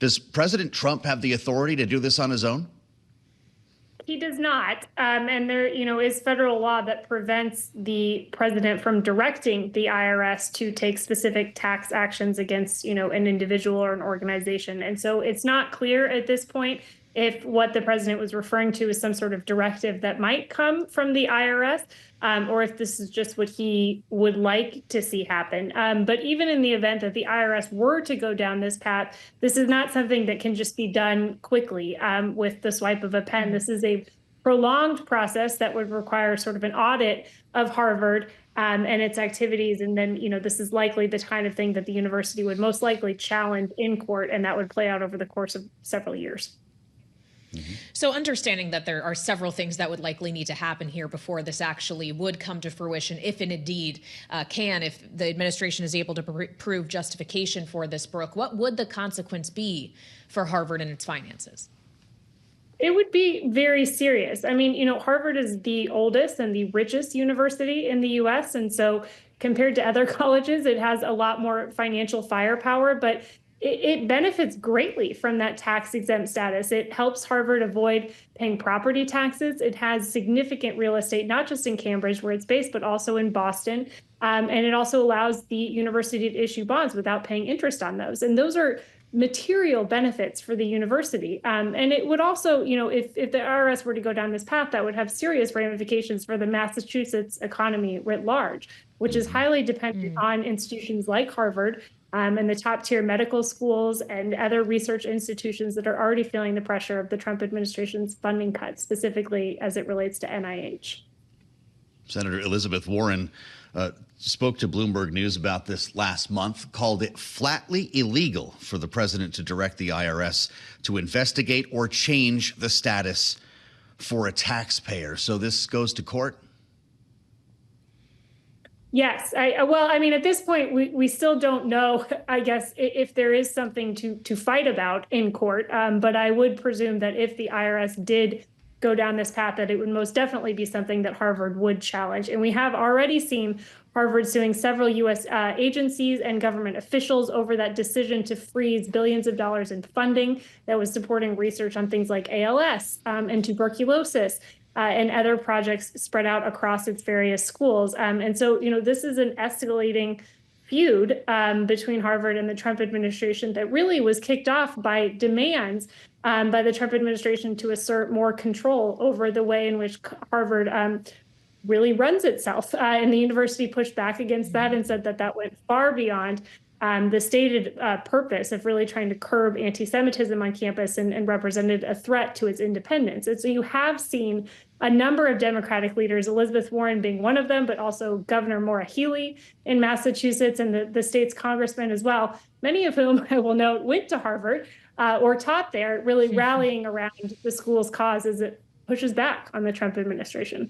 Does President Trump have the authority to do this on his own? He does not. And there, is federal law that prevents the president from directing the IRS to take specific tax actions against, an individual or an organization. And so it's not clear at this point if what the president was referring to is some sort of directive that might come from the IRS, or if this is just what he would like to see happen. But even in the event that the IRS were to go down this path, this is not something that can just be done quickly with the swipe of a pen. This is a prolonged process that would require sort of an audit of Harvard and its activities. And then, this is likely the kind of thing that the university would most likely challenge in court, and that would play out over the course of several years. So understanding that there are several things that would likely need to happen here before this actually would come to fruition, if it indeed if the administration is able to prove justification for this, Brooke, what would the consequence be for Harvard and its finances? It would be very serious. I mean, Harvard is the oldest and the richest university in the U.S. And so compared to other colleges, it has a lot more financial firepower, but it benefits greatly from that tax-exempt status. It helps Harvard avoid paying property taxes. It has significant real estate, not just in Cambridge, where it's based, but also in Boston. And it also allows the university to issue bonds without paying interest on those. And those are material benefits for the university. And it would also, if the IRS were to go down this path, that would have serious ramifications for the Massachusetts economy writ large, which is highly dependent on institutions like Harvard and the top tier medical schools and other research institutions that are already feeling the pressure of the Trump administration's funding cuts, specifically as it relates to NIH. Senator Elizabeth Warren spoke to Bloomberg News about this last month, called it flatly illegal for the president to direct the IRS to investigate or change the status for a taxpayer. So this goes to court? Yes. At this point, we still don't know, I guess, if there is something to fight about in court. But I would presume that if the IRS did go down this path, that it would most definitely be something that Harvard would challenge. And we have already seen Harvard suing several U.S. agencies and government officials over that decision to freeze billions of dollars in funding that was supporting research on things like ALS and tuberculosis. And other projects spread out across its various schools. And so, this is an escalating feud between Harvard and the Trump administration that really was kicked off by demands by the Trump administration to assert more control over the way in which Harvard really runs itself. And the university pushed back against that and said that that went far beyond the stated purpose of really trying to curb anti-Semitism on campus and represented a threat to its independence. And so you have seen a number of Democratic leaders, Elizabeth Warren being one of them, but also Governor Maura Healey in Massachusetts and the state's congressmen as well, many of whom, I will note, went to Harvard or taught there, really rallying around the school's cause as it pushes back on the Trump administration.